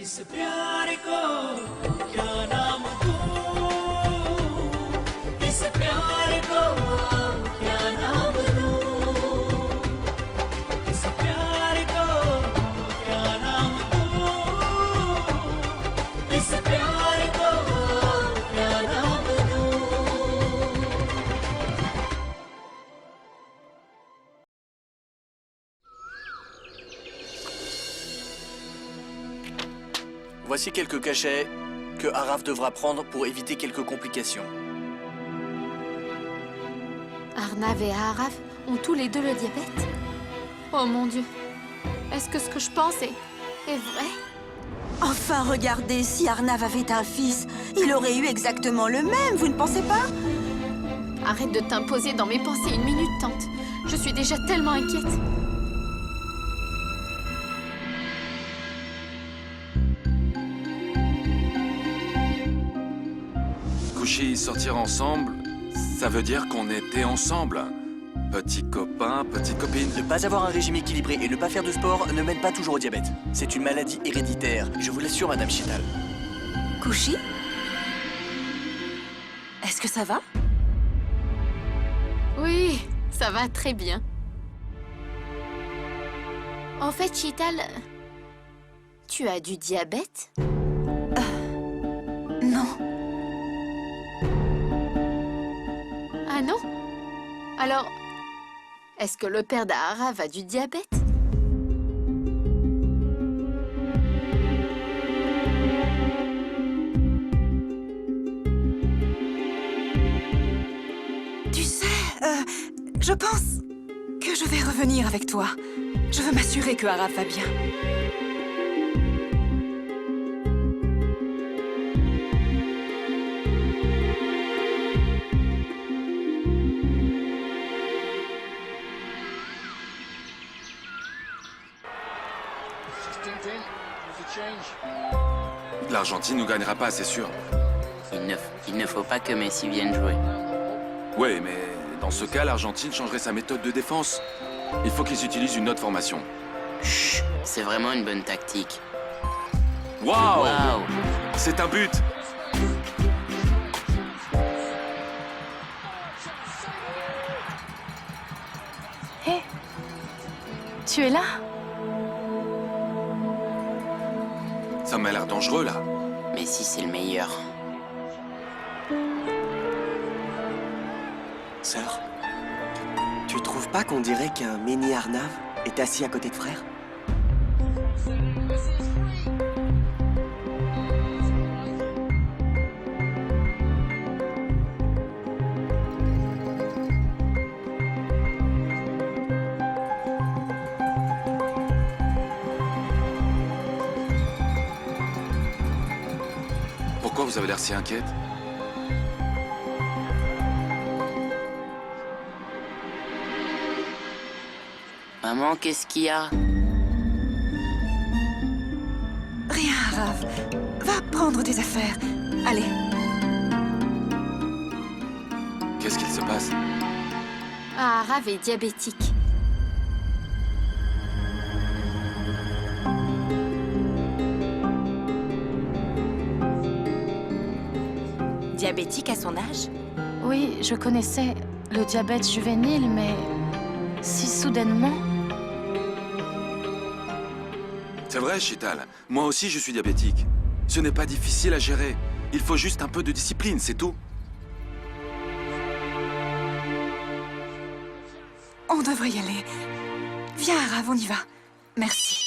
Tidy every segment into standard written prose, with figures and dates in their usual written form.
इस प्यार को क्या नाम दूं इस प्यार को क्या नाम दूं इस प्यार को क्या नाम दूं इस प्यार को क्या नाम दूं Voici quelques cachets que Araf devra prendre pour éviter quelques complications. Arnav et Araf ont tous les deux le diabète? Oh mon Dieu! Est-ce que ce que je pense est vrai? Enfin, regardez, si Arnav avait un fils, il aurait eu exactement le même, vous ne pensez pas? Arrête de t'imposer dans mes pensées une minute, tante. Je suis déjà tellement inquiète. Coucher et sortir ensemble, ça veut dire qu'on était ensemble. Petit copain, petite copine. Ne pas avoir un régime équilibré et ne pas faire de sport ne mène pas toujours au diabète. C'est une maladie héréditaire, je vous l'assure, Madame Chital. Kouchi? Est-ce que ça va? Oui, ça va très bien. En fait, Chital, tu as du diabète? Non. Ah non? Alors, est-ce que le père d'Araf a du diabète? Tu sais, je pense que je vais revenir avec toi. Je veux m'assurer que Araf va bien. L'Argentine nous gagnera pas, c'est sûr. Il ne faut pas que Messi vienne jouer. Ouais, mais dans ce cas, l'Argentine changerait sa méthode de défense. Il faut qu'ils utilisent une autre formation. Chut, c'est vraiment une bonne tactique. Waouh! Waouh! C'est un but! Hé, tu es là? Ça m'a l'air dangereux, là. Messi, c'est le meilleur. Sœur, tu trouves pas qu'on dirait qu'un mini Arnav est assis à côté de frère? Pourquoi vous avez l'air si inquiète? Maman, qu'est-ce qu'il y a? Rien, Araf. Va prendre tes affaires. Allez. Qu'est-ce qu'il se passe? Araf est diabétique. Diabétique à son âge? Oui, je connaissais le diabète juvénile, mais si soudainement... C'est vrai, Chital. Moi aussi, je suis diabétique. Ce n'est pas difficile à gérer. Il faut juste un peu de discipline, c'est tout. On devrait y aller. Viens, Araf, on y va. Merci.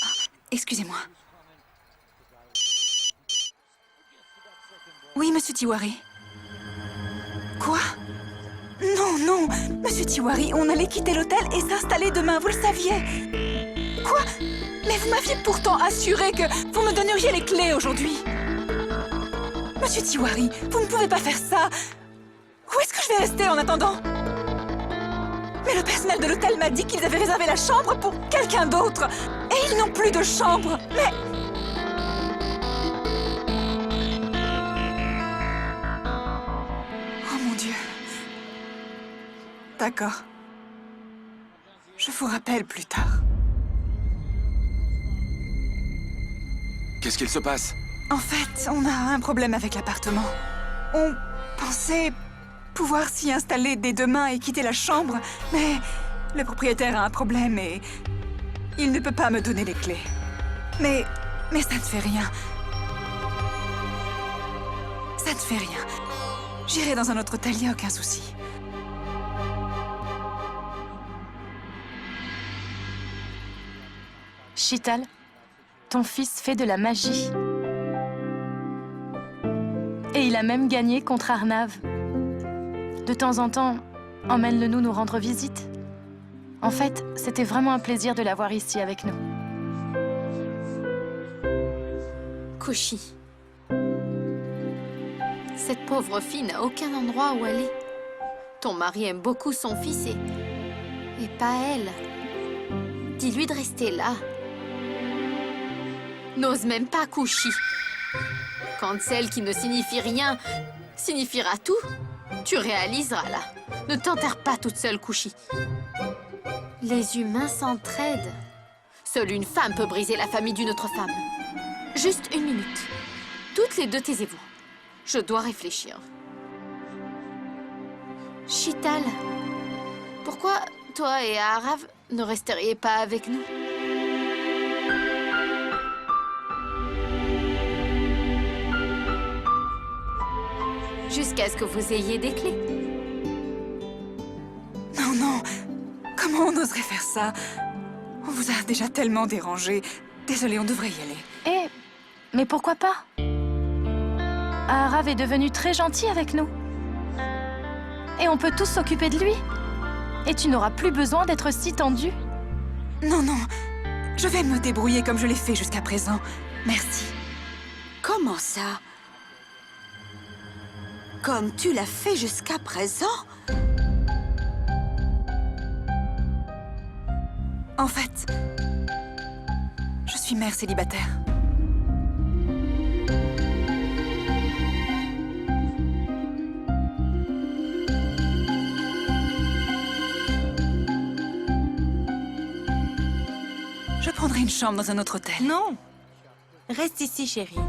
Ah, excusez-moi. Oui, Monsieur Tiwari. Quoi? Non, non, Monsieur Tiwari, on allait quitter l'hôtel et s'installer demain, vous le saviez. Quoi? Mais vous m'aviez pourtant assuré que vous me donneriez les clés aujourd'hui. Monsieur Tiwari, vous ne pouvez pas faire ça. Où est-ce que je vais rester en attendant? Mais le personnel de l'hôtel m'a dit qu'ils avaient réservé la chambre pour quelqu'un d'autre. Et ils n'ont plus de chambre. Mais... Oh mon Dieu. D'accord. Je vous rappelle plus tard. Qu'est-ce qu'il se passe? En fait, on a un problème avec l'appartement. On pensait pouvoir s'y installer dès demain et quitter la chambre, mais le propriétaire a un problème et il ne peut pas me donner les clés. Mais ça ne fait rien. Ça ne fait rien. J'irai dans un autre hôtel, il n'y a aucun souci. Sheetal, ton fils fait de la magie. Et il a même gagné contre Arnav. De temps en temps, emmène-le nous rendre visite. En fait, c'était vraiment un plaisir de l'avoir ici avec nous. Kushi. Cette pauvre fille n'a aucun endroit où aller. Ton mari aime beaucoup son fils et pas elle. Dis-lui de rester là. N'ose même pas, Kushi. Quand celle qui ne signifie rien signifiera tout, tu réaliseras là. Ne t'enterre pas toute seule, Kushi. Les humains s'entraident. Seule une femme peut briser la famille d'une autre femme. Juste une minute. Toutes les deux, taisez-vous. Je dois réfléchir. Sheetal, pourquoi toi et Arav ne resteriez pas avec nous? Jusqu'à ce que vous ayez des clés. Non, non. Comment on oserait faire ça? On vous a déjà tellement dérangé. Désolée, on devrait y aller. Mais pourquoi pas? Arav est devenu très gentil avec nous. Et on peut tous s'occuper de lui. Et tu n'auras plus besoin d'être si tendu. Non, non. Je vais me débrouiller comme je l'ai fait jusqu'à présent. Merci. Comment ça? Comme tu l'as fait jusqu'à présent? En fait, je suis mère célibataire. Je prendrai une chambre dans un autre hôtel. Non. Reste ici, chérie.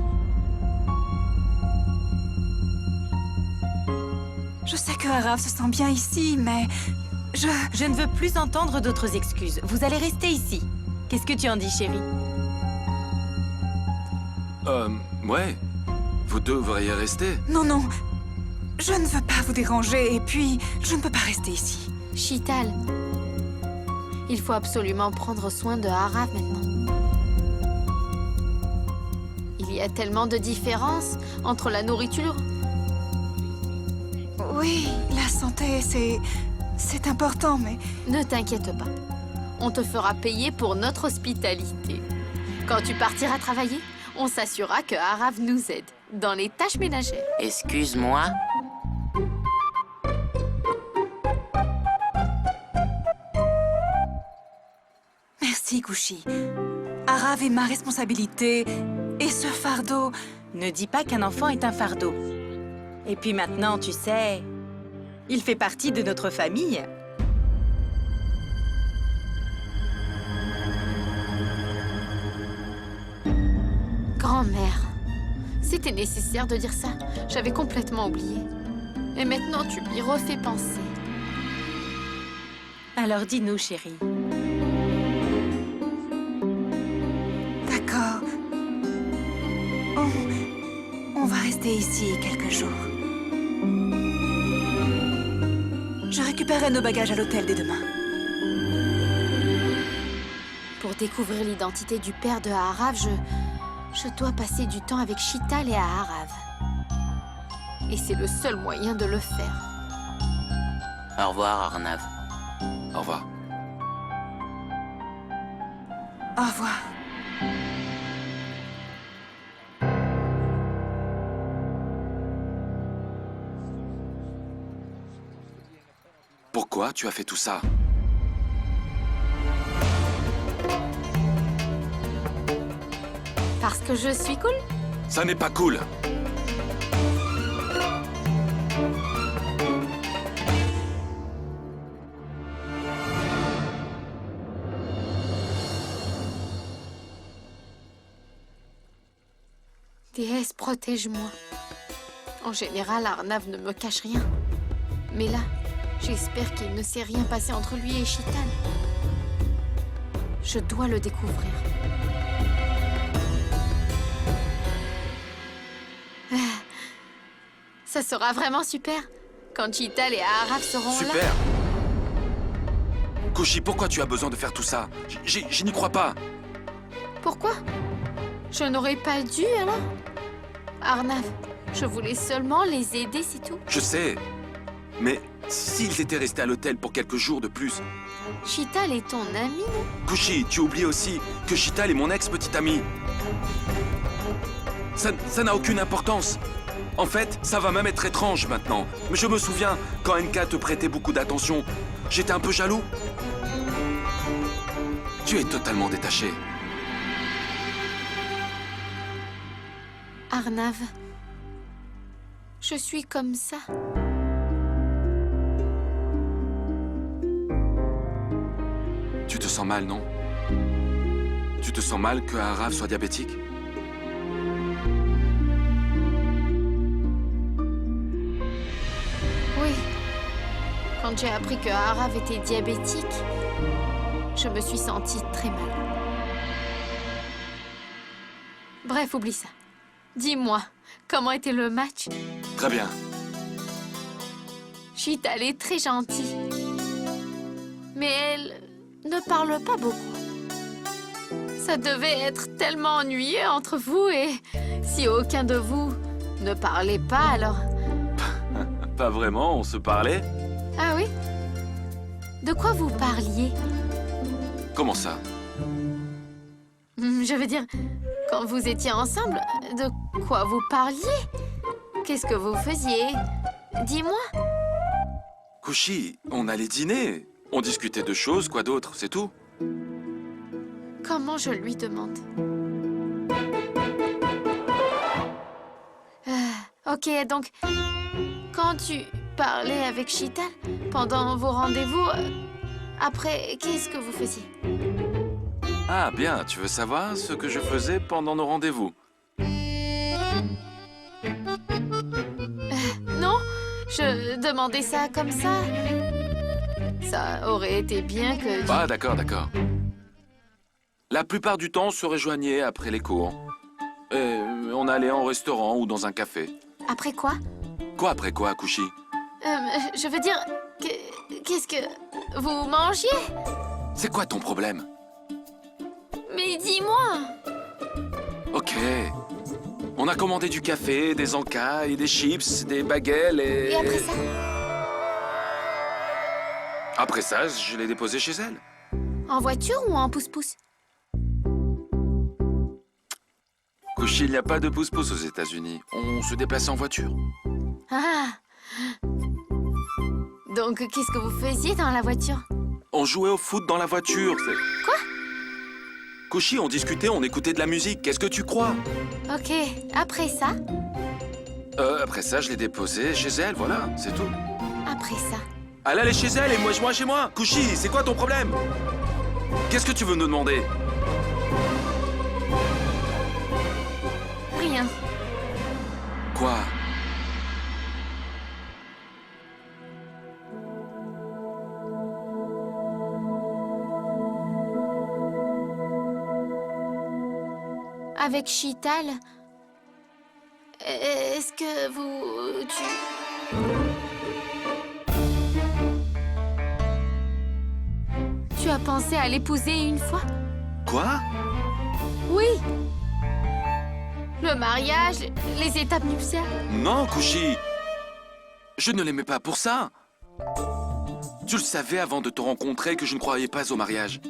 Je sais que Arav se sent bien ici, mais Je ne veux plus entendre d'autres excuses. Vous allez rester ici. Qu'est-ce que tu en dis, chérie? Ouais. Vous devriez rester. Non, non. Je ne veux pas vous déranger et puis je ne peux pas rester ici. Sheetal, il faut absolument prendre soin de Arav maintenant. Il y a tellement de différences entre la nourriture. Oui, la santé, c'est important, mais... Ne t'inquiète pas. On te fera payer pour notre hospitalité. Quand tu partiras travailler, on s'assurera que Arav nous aide dans les tâches ménagères. Excuse-moi. Merci, Kushi. Arav est ma responsabilité et ce fardeau... Ne dis pas qu'un enfant est un fardeau. Et puis maintenant, tu sais, il fait partie de notre famille. Grand-mère, c'était nécessaire de dire ça. J'avais complètement oublié. Et maintenant, tu m'y refais penser. Alors dis-nous, chérie. D'accord. On va rester ici quelques jours. Je récupérerai nos bagages à l'hôtel dès demain. Pour découvrir l'identité du père de Arav, je dois passer du temps avec Sheetal et Arav. Et c'est le seul moyen de le faire. Au revoir, Arnav. Au revoir. Au revoir. Pourquoi tu as fait tout ça? Parce que je suis cool. Ça n'est pas cool. protège-moi. En général, Arnav ne me cache rien. Mais là, j'espère qu'il ne s'est rien passé entre lui et Shital. Je dois le découvrir. Ça sera vraiment super quand Shital et Araf seront là. Super. Kushi, pourquoi tu as besoin de faire tout ça? Je n'y crois pas. Pourquoi? Je n'aurais pas dû, alors? Arnav, je voulais seulement les aider, c'est tout. Je sais. Mais s'ils étaient restés à l'hôtel pour quelques jours de plus... Shital est ton ami, non? Kushi, tu oublies aussi que Shital est mon ex-petite amie. Ça n'a aucune importance. En fait, ça va même être étrange maintenant. Mais je me souviens, quand NK te prêtait beaucoup d'attention, j'étais un peu jaloux. Tu es totalement détaché. Arnav, je suis comme ça. Tu te sens mal, non? Tu te sens mal que Araf soit diabétique? Oui. Quand j'ai appris que Araf était diabétique, je me suis sentie très mal. Bref, oublie ça. Dis-moi, comment était le match? Très bien. Shital est très gentille. Mais elle ne parle pas beaucoup. Ça devait être tellement ennuyeux entre vous et si aucun de vous ne parlait pas, alors... Pas vraiment, on se parlait? Ah oui? De quoi vous parliez? Comment ça? Je veux dire, quand vous étiez ensemble, de quoi vous parliez? Qu'est-ce que vous faisiez? Dis-moi. Kushi, on allait dîner. On discutait de choses, quoi d'autre, c'est tout. Comment je lui demande? Ok, donc, quand tu parlais avec Shital, pendant vos rendez-vous, après, qu'est-ce que vous faisiez? Ah, bien, tu veux savoir ce que je faisais pendant nos rendez-vous? Non, je demandais ça comme ça. Ça aurait été bien que... Ah, d'accord, d'accord. La plupart du temps, on se rejoignait après les cours. Et on allait en restaurant ou dans un café. Après quoi? Quoi après quoi, Kushi? Je veux dire, qu'est-ce que... Vous mangiez? C'est quoi ton problème? Mais dis-moi! Ok. On a commandé du café, des encas et des chips, des bagels et... Et après ça? Après ça, je l'ai déposé chez elle. En voiture ou en pouce-pouce? Kushi, il n'y a pas de pouce-pouce aux États-Unis. On se déplaçait en voiture. Ah! Donc, qu'est-ce que vous faisiez dans la voiture? On jouait au foot dans la voiture. Quoi? Kushi, on discutait, on écoutait de la musique. Qu'est-ce que tu crois? Ok, après ça? Après ça, je l'ai déposée chez elle, voilà, c'est tout. Après ça? Elle allait chez elle et moi chez moi. Kushi, c'est quoi ton problème? Qu'est-ce que tu veux nous demander? Rien. Quoi? Avec Shital, est-ce que tu as pensé à l'épouser une fois? Quoi? Oui. Le mariage, les étapes nuptiales. Non, Kushi. Je ne l'aimais pas pour ça. Tu le savais avant de te rencontrer que je ne croyais pas au mariage.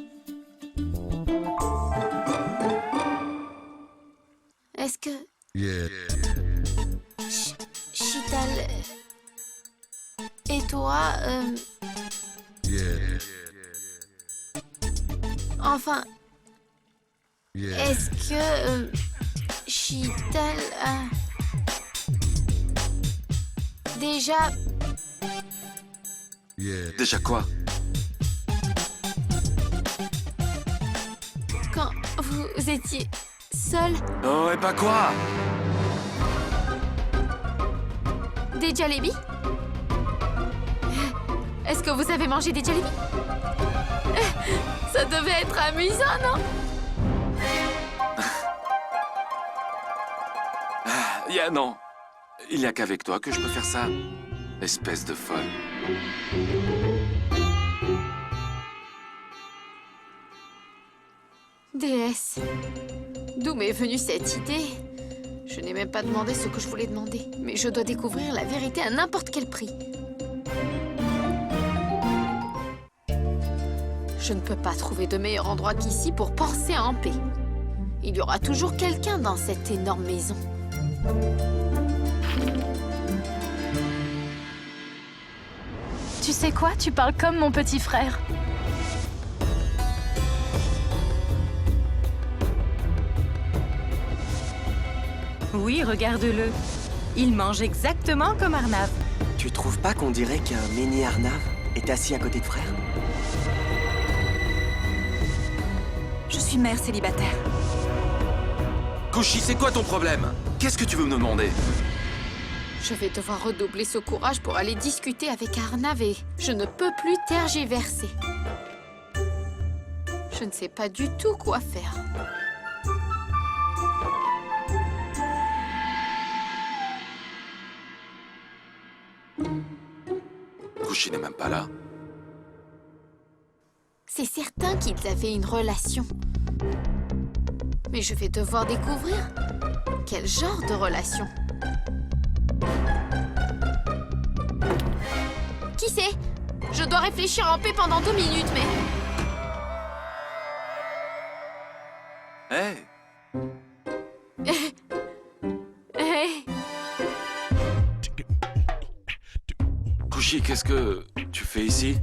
Est-ce que... Shital... Et toi, Enfin... Est-ce que... Shital a... Déjà... Déjà quoi? Quand vous étiez seul... Oh, et pas quoi? Des jalebis? Est-ce que vous avez mangé des jalebis? Ça devait être amusant, non? Non. Il n'y a qu'avec toi que je peux faire ça. Espèce de folle. Déesse, d'où m'est venue cette idée? Je n'ai même pas demandé ce que je voulais demander, mais je dois découvrir la vérité à n'importe quel prix. Je ne peux pas trouver de meilleur endroit qu'ici pour penser en paix. Il y aura toujours quelqu'un dans cette énorme maison. Tu sais quoi? Tu parles comme mon petit frère. Oui, regarde-le. Il mange exactement comme Arnav. Tu trouves pas qu'on dirait qu'un mini Arnav est assis à côté de frère? Je suis mère célibataire. Kushi, c'est quoi ton problème? Qu'est-ce que tu veux me demander? Je vais devoir redoubler ce courage pour aller discuter avec Arnav et je ne peux plus tergiverser. Je ne sais pas du tout quoi faire. Kushi n'est même pas là. C'est certain qu'ils avaient une relation. Mais je vais devoir découvrir quel genre de relation. Qui sait? Je dois réfléchir en paix pendant 2 minutes, mais... Hé, Hey, Kushi, qu'est-ce que tu fais ici?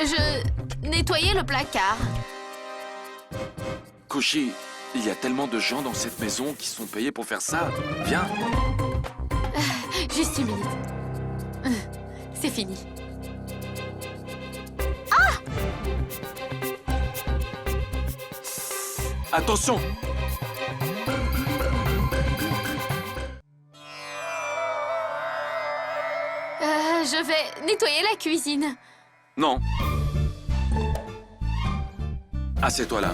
je nettoyais le placard. Kushi, il y a tellement de gens dans cette maison qui sont payés pour faire ça. Viens. Juste 1 minute. C'est fini. Attention! Je vais nettoyer la cuisine. Non. Assieds-toi là.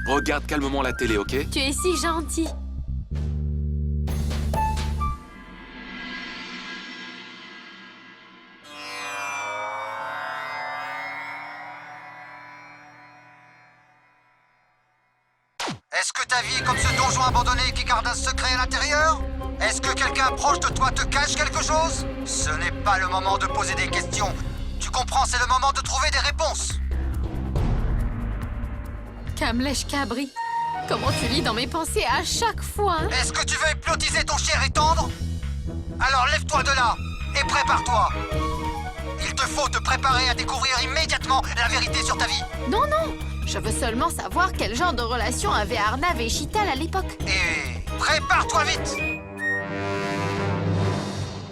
Regarde calmement la télé, ok? Tu es si gentil. Est-ce que ta vie est comme ce donjon abandonné qui garde un secret à l'intérieur? Est-ce que quelqu'un proche de toi te cache quelque chose? Ce n'est pas le moment de poser des questions. Tu comprends, c'est le moment de trouver des réponses. Kamlesh Kabri, comment tu lis dans mes pensées à chaque fois, hein? Est-ce que tu veux hypnotiser ton cher et tendre? Alors lève-toi de là et prépare-toi. Il te faut te préparer à découvrir immédiatement la vérité sur ta vie. Non, non, je veux seulement savoir quel genre de relation avaient Arnav et Sheetal à l'époque. Et prépare-toi vite.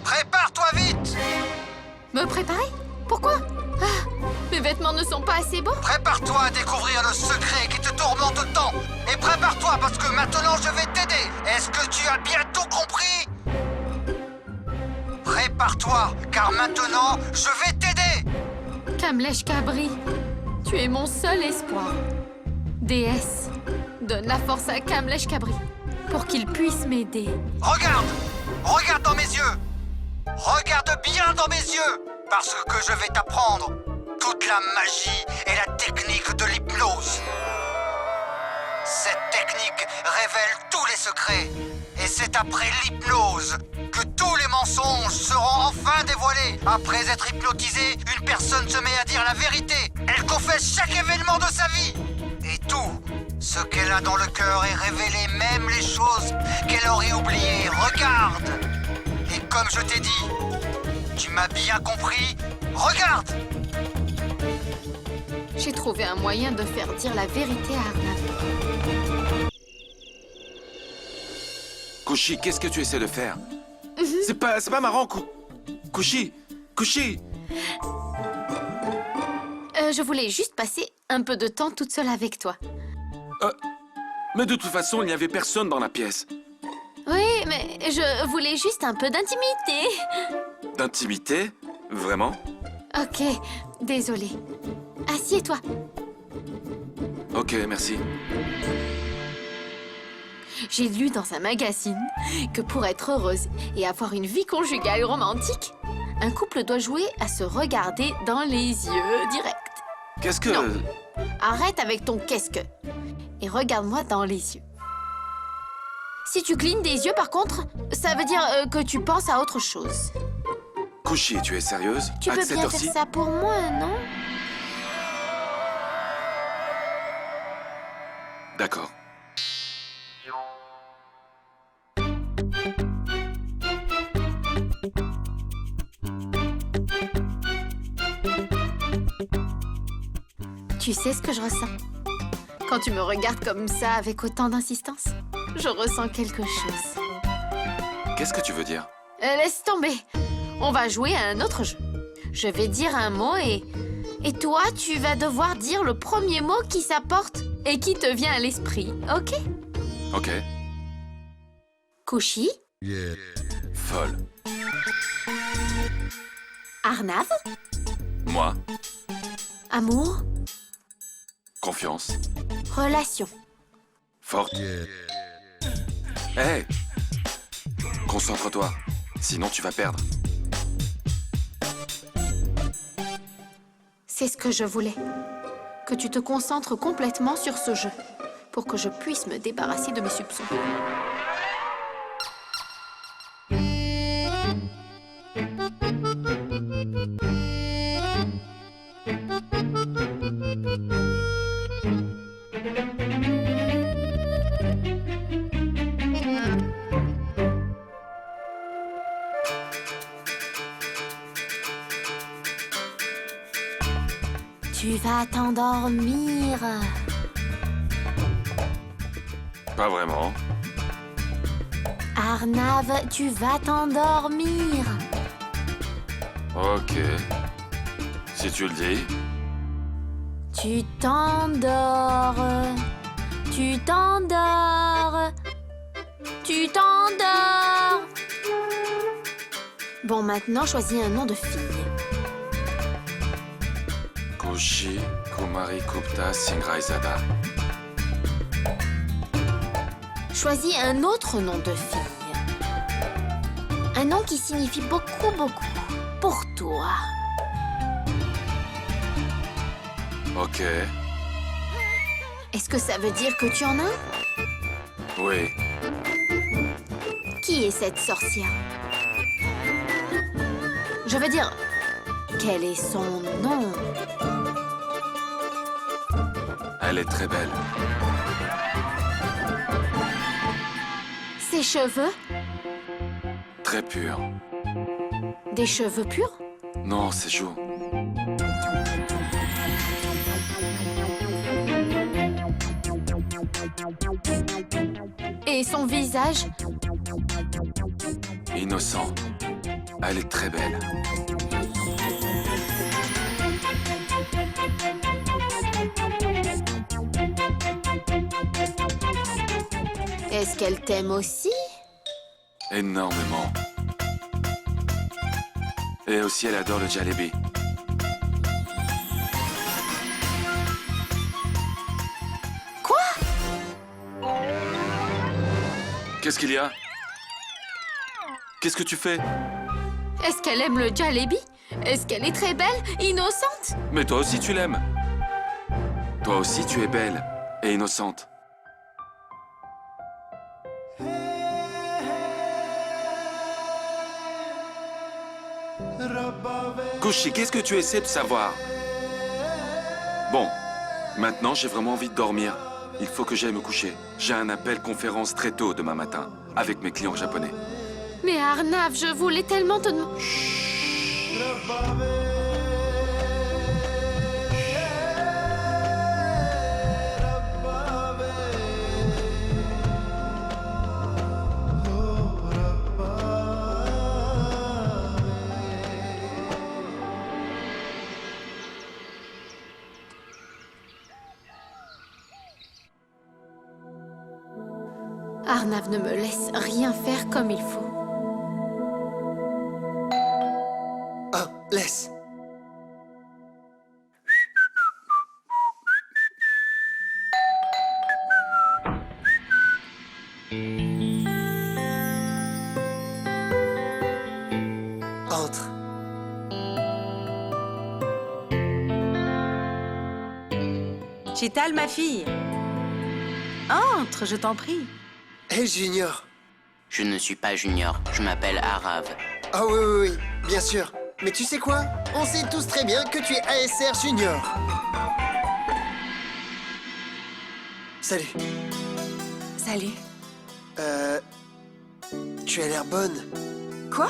Prépare-toi vite. Me préparer? Pourquoi? Ah, mes vêtements ne sont pas assez beaux? Prépare-toi à découvrir le secret qui te tourmente tant. Et prépare-toi parce que maintenant je vais t'aider. Est-ce que tu as bien tout compris? Prépare-toi, car maintenant je vais t'aider. Kamlesh Kabri, tu es mon seul espoir. Déesse, donne la force à Kamlesh Kabri pour qu'il puisse m'aider. Regarde! Regarde dans mes yeux! Regarde bien dans mes yeux! Parce que je vais t'apprendre toute la magie et la technique de l'hypnose. Cette technique révèle tous les secrets. Et c'est après l'hypnose que tous les mensonges seront enfin dévoilés. Après être hypnotisée, une personne se met à dire la vérité. Elle confesse chaque événement de sa vie. Et tout ce qu'elle a dans le cœur est révélé, même les choses qu'elle aurait oubliées. Regarde! Et comme je t'ai dit, tu m'as bien compris? Regarde! J'ai trouvé un moyen de faire dire la vérité à Arnav. Kushi, qu'est-ce que tu essaies de faire? C'est pas marrant, Kushi! Kushi! Je voulais juste passer un peu de temps toute seule avec toi. Mais de toute façon, il n'y avait personne dans la pièce. Oui, mais je voulais juste un peu d'intimité. D'intimité? Vraiment? Ok, désolée. Assieds-toi. Ok, merci. J'ai lu dans un magazine que pour être heureuse et avoir une vie conjugale romantique, un couple doit jouer à se regarder dans les yeux direct. Qu'est-ce que... Non. Arrête avec ton qu'est-ce que et regarde-moi dans les yeux. Si tu clignes des yeux, par contre, ça veut dire que tu penses à autre chose. Kushi, tu es sérieuse? Tu À peux cette bien heure-ci? faire ça pour moi, non? D'accord. Tu sais ce que je ressens? Quand tu me regardes comme ça avec autant d'insistance, je ressens quelque chose. Qu'est-ce que tu veux dire? Laisse tomber. On va jouer à un autre jeu. Je vais dire un mot et toi, tu vas devoir dire le premier mot qui s'apporte et qui te vient à l'esprit, ok? Ok. Kushi, Folle. Arnav, Moi? amour, Confiance. relation. Forte. Hé! Concentre-toi. Sinon, tu vas perdre. C'est ce que je voulais. Que tu te concentres complètement sur ce jeu pour que je puisse me débarrasser de mes soupçons. Tu vas t'endormir. Pas vraiment. Arnav, tu vas t'endormir. Ok. Si tu le dis. Tu t'endors. Tu t'endors. Tu t'endors. Bon, maintenant, choisis un nom de fille. Kushi, Kumari, Gupta, Singraizada. Choisis un autre nom de fille. Un nom qui signifie beaucoup, beaucoup. Pour toi. Ok. Est-ce que ça veut dire que tu en as un? Oui. Qui est cette sorcière? Je veux dire, quel est son nom? Elle est très belle. Ses cheveux? Très pure. Des cheveux purs? Non, ses joues. Et son visage? Innocent. Elle est très belle. Est-ce qu'elle t'aime aussi? Énormément. Et aussi, elle adore le jalebi. Quoi? Qu'est-ce qu'il y a? Qu'est-ce que tu fais? Est-ce qu'elle aime le jalebi? Est-ce qu'elle est très belle, innocente? Mais toi aussi, tu l'aimes. Toi aussi, tu es belle et innocente. Kushi, qu'est-ce que tu essaies de savoir? Bon, maintenant j'ai vraiment envie de dormir. Il faut que j'aille me coucher. J'ai un appel conférence très tôt demain matin, avec mes clients japonais. Mais Arnav, je voulais tellement te demander... Arnav ne me laisse rien faire comme il faut. Oh, laisse. Entre. Chital, ma fille. Entre, je t'en prie. Hé, Junior. Je ne suis pas Junior, je m'appelle Arav. Ah oui, oui, oui, bien sûr. Mais tu sais quoi? On sait tous très bien que tu es ASR Junior. Salut. Salut. Tu as l'air bonne. Quoi?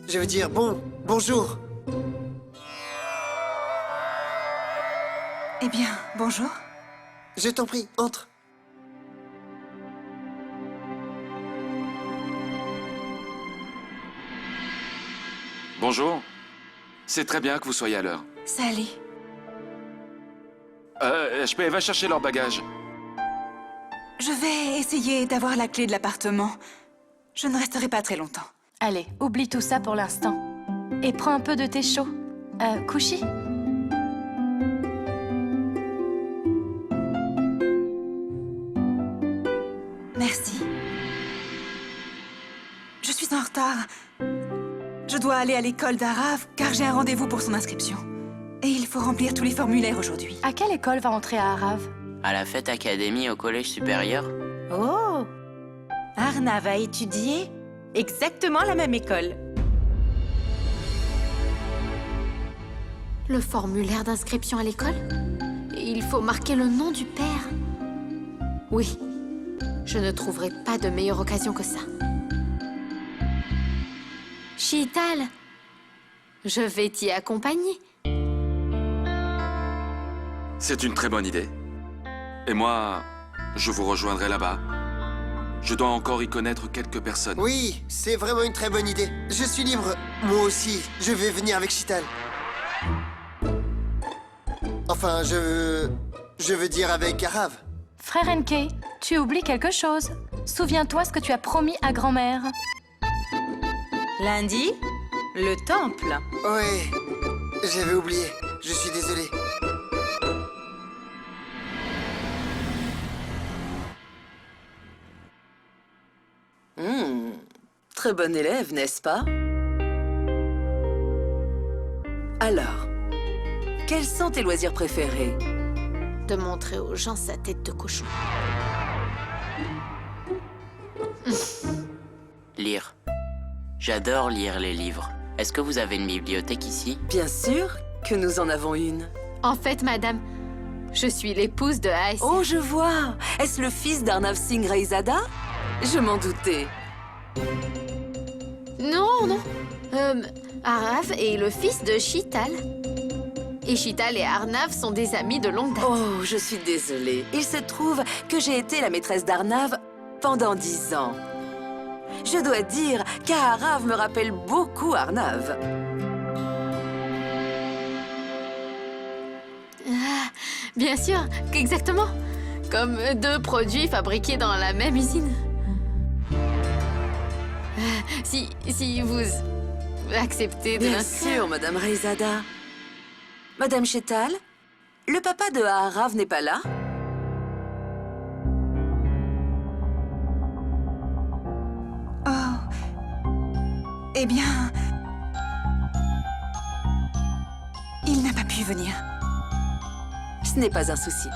Je veux dire, bonjour. Eh bien, bonjour. Je t'en prie, entre. Bonjour. C'est très bien que vous soyez à l'heure. Salut. HP va chercher leur bagage. Je vais essayer d'avoir la clé de l'appartement. Je ne resterai pas très longtemps. Allez, oublie tout ça pour l'instant. Et prends un peu de thé chaud. Kushi? Merci. Je suis en retard. Je dois aller à l'école d'Arav car j'ai un rendez-vous pour son inscription. Et il faut remplir tous les formulaires aujourd'hui. À quelle école va entrer à Arav? À la fête académie au collège supérieur? Oh! Arnav a étudié exactement la même école. Le formulaire d'inscription à l'école? Il faut marquer le nom du père. Oui, je ne trouverai pas de meilleure occasion que ça. Chital, je vais t'y accompagner. C'est une très bonne idée. Et moi, je vous rejoindrai là-bas. Je dois encore y connaître quelques personnes. Oui, c'est vraiment une très bonne idée. Je suis libre. Moi aussi, je vais venir avec Chital. Enfin, je veux dire avec Arav. Frère Enke, tu oublies quelque chose. Souviens-toi ce que tu as promis à grand-mère. Lundi, le temple. Ouais, j'avais oublié. Je suis désolé. Très bon élève, n'est-ce pas? Alors, quels sont tes loisirs préférés? De montrer aux gens sa tête de cochon. Lire. J'adore lire les livres. Est-ce que vous avez une bibliothèque ici? Bien sûr que nous en avons une. En fait, madame, je suis l'épouse de ASR. Oh, je vois. Est-ce le fils d'Arnav Singh Raizada? Je m'en doutais. Non, non. Arav est le fils de Chital. Et Chital et Arnav sont des amis de longue date. Oh, je suis désolée. Il se trouve que j'ai été la maîtresse d'Arnav pendant 10 ans. Je dois dire qu'Arav me rappelle beaucoup Arnav. Ah, bien sûr, exactement. Comme deux produits fabriqués dans la même usine. Si vous acceptez de Bien m'inscrire. sûr, Madame Raizada. Madame Chital, le papa de Arav n'est pas là? Oh. Eh bien... Il n'a pas pu venir. Ce n'est pas un souci.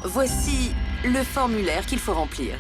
Voici le formulaire qu'il faut remplir.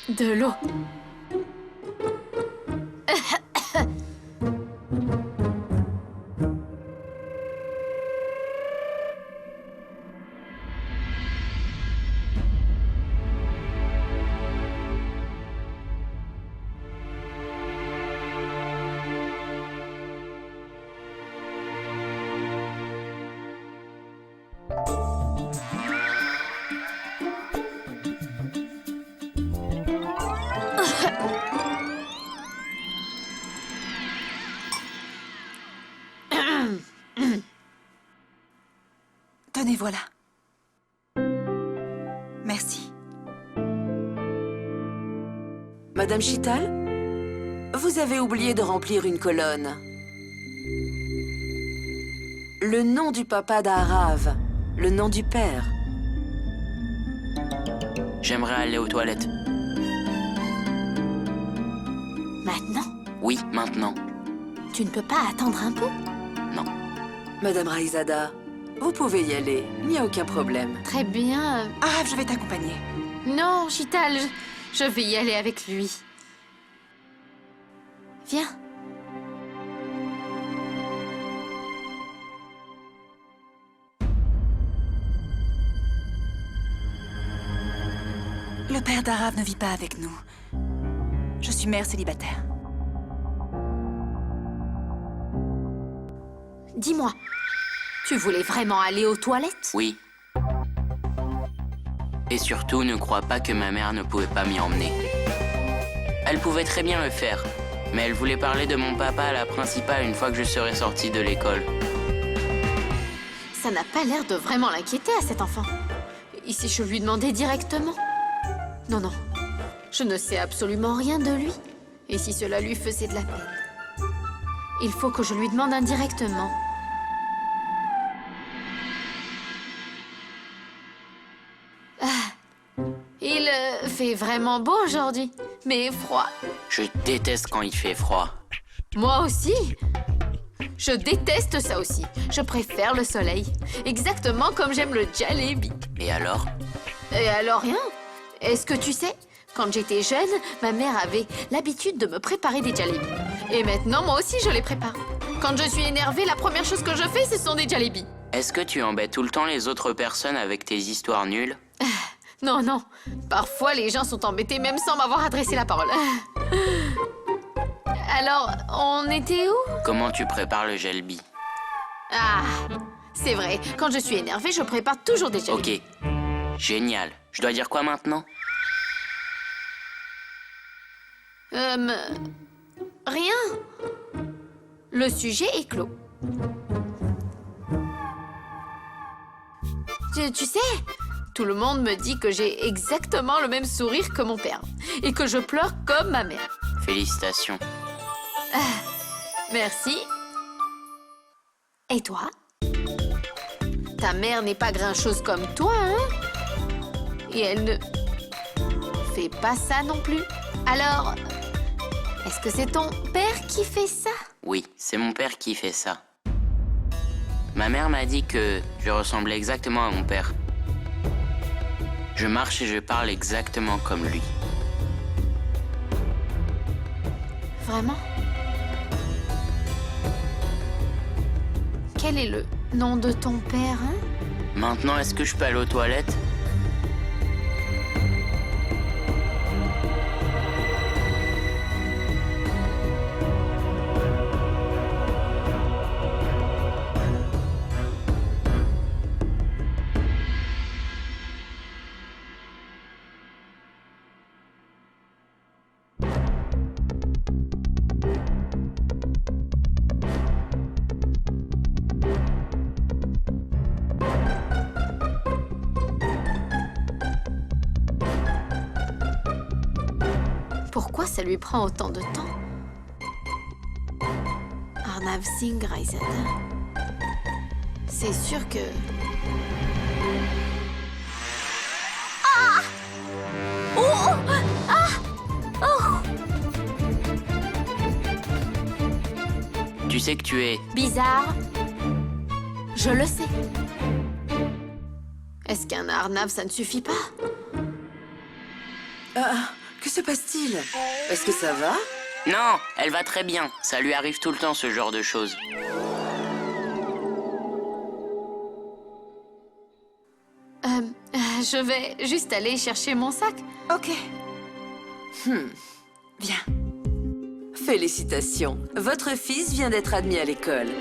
De l'eau. Tenez, voilà. Merci. Madame Chital, vous avez oublié de remplir une colonne. Le nom du papa d'Arav, le nom du père. J'aimerais aller aux toilettes. Maintenant? Oui, maintenant. Tu ne peux pas attendre un peu? Non. Madame Raizada, vous pouvez y aller, il n'y a aucun problème. Très bien. Arav, je vais t'accompagner. Non, Chital, je vais y aller avec lui. Viens. Le père d'Arav ne vit pas avec nous. Je suis mère célibataire. Dis-moi, tu voulais vraiment aller aux toilettes? Oui. Et surtout, ne crois pas que ma mère ne pouvait pas m'y emmener. Elle pouvait très bien le faire, mais elle voulait parler de mon papa à la principale une fois que je serais sortie de l'école. Ça n'a pas l'air de vraiment l'inquiéter à cet enfant. Et si je lui demandais directement? Non, non. Je ne sais absolument rien de lui. Et si cela lui faisait de la peine? Il faut que je lui demande indirectement. Il fait vraiment beau aujourd'hui, mais froid. Je déteste quand il fait froid. Moi aussi. Je déteste ça aussi. Je préfère le soleil. Exactement comme j'aime le jalebi. Et alors? Et alors rien? Est-ce que tu sais, quand j'étais jeune, ma mère avait l'habitude de me préparer des jalebis. Et maintenant, moi aussi, je les prépare. Quand je suis énervée, la première chose que je fais, ce sont des jalebis. Est-ce que tu embêtes tout le temps les autres personnes avec tes histoires nulles? Non, non. Parfois, les gens sont embêtés même sans m'avoir adressé la parole. Alors, on était où? Comment tu prépares le jalebi? Ah, c'est vrai. Quand je suis énervée, je prépare toujours des jalebis. Ok. Génial. Je dois dire quoi maintenant? Rien. Le sujet est clos. Tu sais, tout le monde me dit que j'ai exactement le même sourire que mon père et que je pleure comme ma mère. Félicitations. Merci. Et toi? Ta mère n'est pas grand-chose comme toi, hein? Et elle ne fait pas ça non plus. Alors, est-ce que c'est ton père qui fait ça? Oui, c'est mon père qui fait ça. Ma mère m'a dit que je ressemblais exactement à mon père. Je marche et je parle exactement comme lui. Vraiment? Quel est le nom de ton père, hein? Maintenant, est-ce que je peux aller aux toilettes? Pourquoi ça lui prend autant de temps? Arnav Singh Raizada. C'est sûr que... Ah! Oh! Ah! Oh! Tu sais que tu es... Bizarre. Je le sais. Est-ce qu'un Arnav, ça ne suffit pas? Ah, que se passe-t-il? Est-ce que ça va? Non, elle va très bien. Ça lui arrive tout le temps, ce genre de choses. Je vais juste aller chercher mon sac. Ok. Bien. Félicitations. Votre fils vient d'être admis à l'école.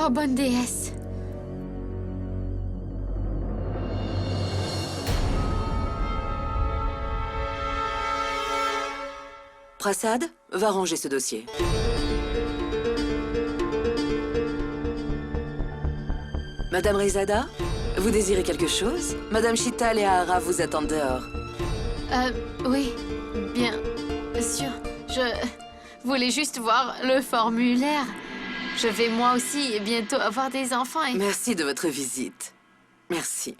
Oh, bonne déesse. Prasad, va ranger ce dossier. Madame Rezada, vous désirez quelque chose? Madame Chital et Ahara vous attendent dehors. Oui, bien sûr. Je voulais juste voir le formulaire. Je vais moi aussi bientôt avoir des enfants et... Merci de votre visite. Merci.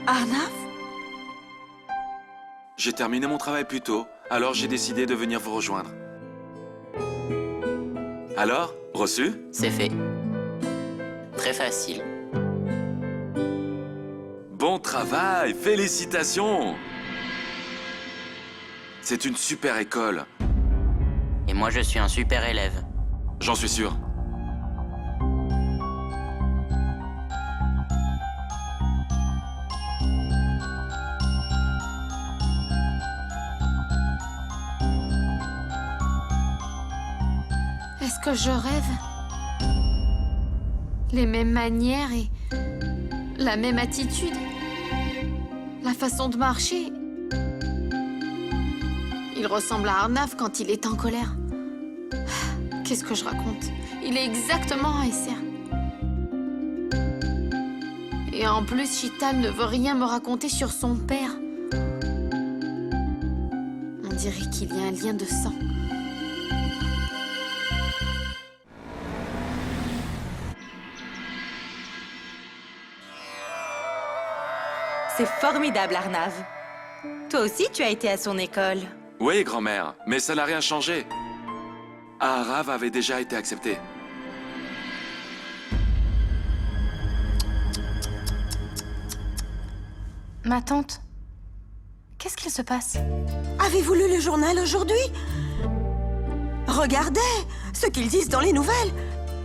Arnav? J'ai terminé mon travail plus tôt, alors j'ai décidé de venir vous rejoindre. Alors, reçu? C'est fait. Très facile. Bon travail, félicitations! C'est une super école. Et moi, je suis un super élève. J'en suis sûr. Est-ce que je rêve? Les mêmes manières et la même attitude. La façon de marcher. Il ressemble à Arnav quand il est en colère. Qu'est-ce que je raconte? Il est exactement un SR. Et en plus, Chital ne veut rien me raconter sur son père. On dirait qu'il y a un lien de sang. C'est formidable, Arnav. Toi aussi, tu as été à son école. Oui, grand-mère, mais ça n'a rien changé. Aharav avait déjà été accepté. Ma tante, qu'est-ce qu'il se passe? Avez-vous lu le journal aujourd'hui? Regardez ce qu'ils disent dans les nouvelles.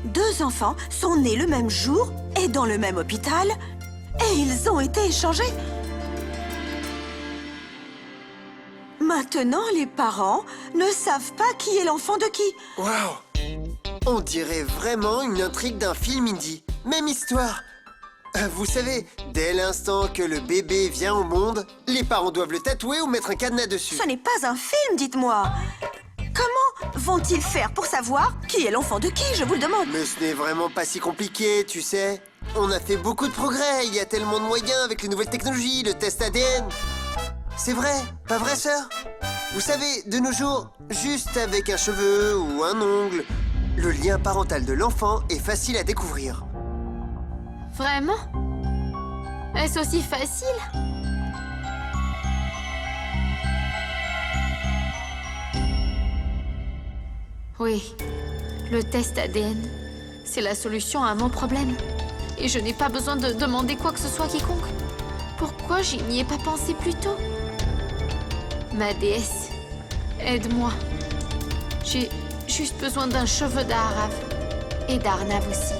2 enfants sont nés le même jour et dans le même hôpital et ils ont été échangés. Maintenant, les parents ne savent pas qui est l'enfant de qui. Waouh! On dirait vraiment une intrigue d'un film indie. Même histoire. Vous savez, dès l'instant que le bébé vient au monde, les parents doivent le tatouer ou mettre un cadenas dessus. Ce n'est pas un film, dites-moi. Comment vont-ils faire pour savoir qui est l'enfant de qui, je vous le demande? Mais ce n'est vraiment pas si compliqué, tu sais. On a fait beaucoup de progrès, il y a tellement de moyens avec les nouvelles technologies, le test ADN. C'est vrai, pas vrai, sœur? Vous savez, de nos jours, juste avec un cheveu ou un ongle, le lien parental de l'enfant est facile à découvrir. Vraiment? Est-ce aussi facile? Oui, le test ADN, c'est la solution à mon problème. Et je n'ai pas besoin de demander quoi que ce soit à quiconque. Pourquoi je n'y ai pas pensé plus tôt? Ma déesse, aide-moi. J'ai juste besoin d'un cheveu d'Aharav et d'Arnav aussi.